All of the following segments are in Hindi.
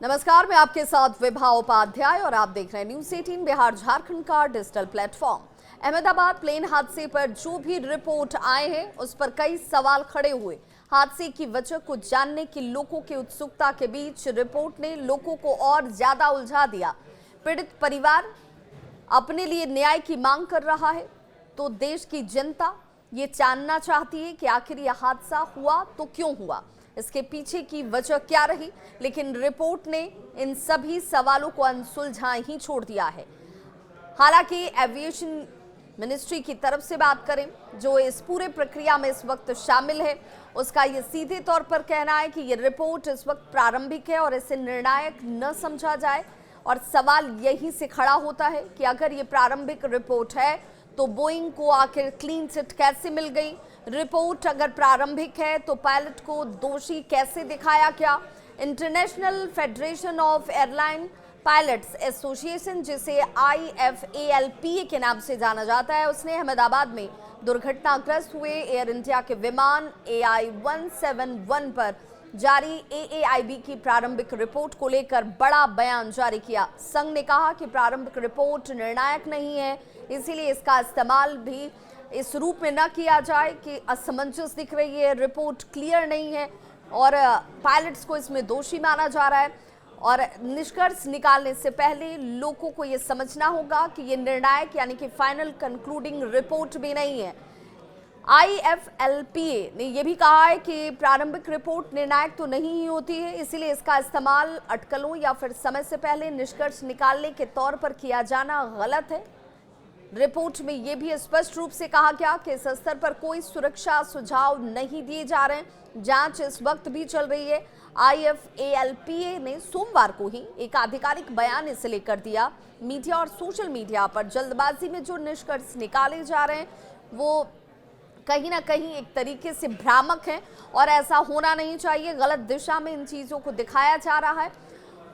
नमस्कार, मैं आपके साथ विभा उपाध्याय और आप देख रहे हैं न्यूज़ 18 बिहार झारखंड का डिजिटल प्लेटफॉर्म। अहमदाबाद प्लेन हादसे पर जो भी रिपोर्ट आए हैं उस पर कई सवाल खड़े हुए। हादसे की वजह को जानने की लोगों की उत्सुकता के बीच रिपोर्ट ने लोगों को और ज्यादा उलझा दिया। पीड़ित परिवार अपने लिए न्याय की मांग कर रहा है तो देश की जनता ये जानना चाहती है कि आखिर यह हादसा हुआ तो क्यों हुआ, इसके पीछे की वजह क्या रही। लेकिन रिपोर्ट ने इन सभी सवालों को अनसुलझा ही छोड़ दिया है। हालांकि एविएशन मिनिस्ट्री की तरफ से बात करें, जो इस पूरे प्रक्रिया में इस वक्त शामिल है, उसका ये सीधे तौर पर कहना है कि ये रिपोर्ट इस वक्त प्रारंभिक है और इसे निर्णायक न समझा जाए। और सवाल यहीं से खड़ा होता है कि अगर ये प्रारंभिक रिपोर्ट है तो बोइंग को आखिर क्लीन चिट कैसे मिल गई। रिपोर्ट अगर प्रारंभिक है तो पायलट को दोषी कैसे दिखाया गया। International federation of airline pilots association, जिसे IFALPA के नाम से जाना जाता है, उसने अहमदाबाद में दुर्घटनाग्रस्त हुए एयर इंडिया के विमान AI-171 पर जारी AAIB की प्रारंभिक रिपोर्ट को लेकर बड़ा बयान जारी किया। संघ ने कहा कि प्रारंभिक रिपोर्ट निर्णायक नहीं है, इसीलिए इसका इस्तेमाल भी इस रूप में न किया जाए कि असमंजस दिख रही है, रिपोर्ट क्लियर नहीं है और पायलट्स को इसमें दोषी माना जा रहा है। और निष्कर्ष निकालने से पहले लोगों को यह समझना होगा कि यह निर्णायक यानी कि फाइनल कंक्लूडिंग रिपोर्ट भी नहीं है। IFALPA ने यह भी कहा है कि प्रारंभिक रिपोर्ट निर्णायक तो नहीं ही होती है, इसीलिए इसका इस्तेमाल अटकलों या फिर समय से पहले निष्कर्ष निकालने के तौर पर किया जाना गलत है। रिपोर्ट में यह भी स्पष्ट रूप से कहा गया कि इस स्तर पर कोई सुरक्षा सुझाव नहीं दिए जा रहे हैं। जांच इस वक्त भी चल रही है। IFALPA ने सोमवार को ही एक आधिकारिक बयान इसे लेकर दिया। मीडिया और सोशल मीडिया पर जल्दबाजी में जो निष्कर्ष निकाले जा रहे हैं वो कहीं ना कहीं एक तरीके से भ्रामक है और ऐसा होना नहीं चाहिए। गलत दिशा में इन चीज़ों को दिखाया जा रहा है।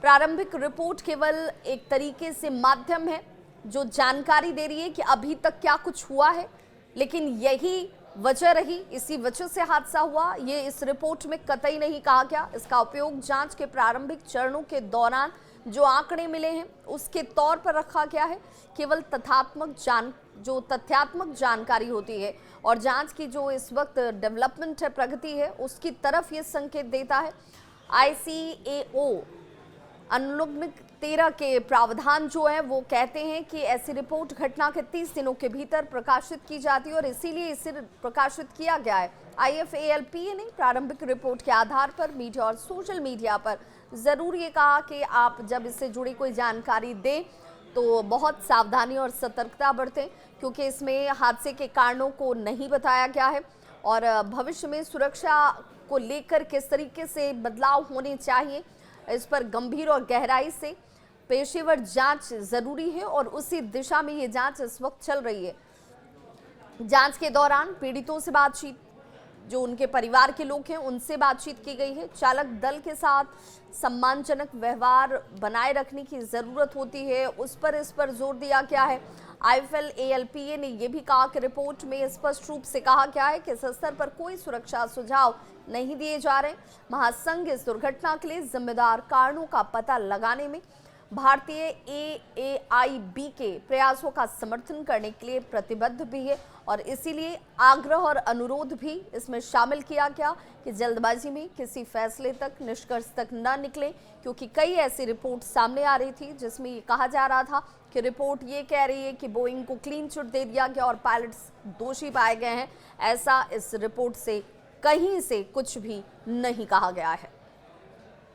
प्रारंभिक रिपोर्ट केवल एक तरीके से माध्यम है जो जानकारी दे रही है कि अभी तक क्या कुछ हुआ है, लेकिन यही वजह रही, इसी वजह से हादसा हुआ, ये इस रिपोर्ट में कतई नहीं कहा गया। इसका उपयोग जांच के प्रारंभिक चरणों के दौरान जो आंकड़े मिले हैं उसके तौर पर रखा गया है। केवल तथ्यात्मक जानकारी होती है और जांच की जो इस वक्त डेवलपमेंट है, प्रगति है, उसकी तरफ ये संकेत देता है। ICAO अनुलग्न 13 के प्रावधान जो है वो कहते हैं कि ऐसी रिपोर्ट घटना के 30 दिनों के भीतर प्रकाशित की जाती है और इसीलिए इसे प्रकाशित किया गया है। IFALPA ने प्रारंभिक रिपोर्ट के आधार पर मीडिया और सोशल मीडिया पर जरूर ये कहा कि आप जब इससे जुड़ी कोई जानकारी दें तो बहुत सावधानी और सतर्कता बरतें, क्योंकि इसमें हादसे के कारणों को नहीं बताया गया है और भविष्य में सुरक्षा को लेकर किस तरीके से बदलाव होने चाहिए, इस पर गंभीर और गहराई से पेशेवर जांच जरूरी है और उसी दिशा में ये जांच इस वक्त चल रही है। जांच के दौरान पीड़ितों से बातचीत, जो उनके परिवार के लोग हैं उनसे बातचीत की गई है। चालक दल के साथ सम्मानजनक व्यवहार बनाए रखने की जरूरत होती है, इस पर जोर दिया गया है। IFALPA ने यह भी कहा कि रिपोर्ट में स्पष्ट रूप से कहा गया है कि इस स्तर पर कोई सुरक्षा सुझाव नहीं दिए जा रहे। महासंघ इस दुर्घटना के लिए जिम्मेदार कारणों का पता लगाने में भारतीय AAIB के प्रयासों का समर्थन करने के लिए प्रतिबद्ध भी है और इसीलिए आग्रह और अनुरोध भी इसमें शामिल किया गया कि जल्दबाजी में किसी फैसले तक, निष्कर्ष तक न निकले, क्योंकि कई ऐसी रिपोर्ट सामने आ रही थी जिसमें ये कहा जा रहा था कि रिपोर्ट ये कह रही है कि बोइंग को क्लीन चिट दे दिया गया और पायलट्स दोषी पाए गए हैं। ऐसा इस रिपोर्ट से कहीं से कुछ भी नहीं कहा गया है।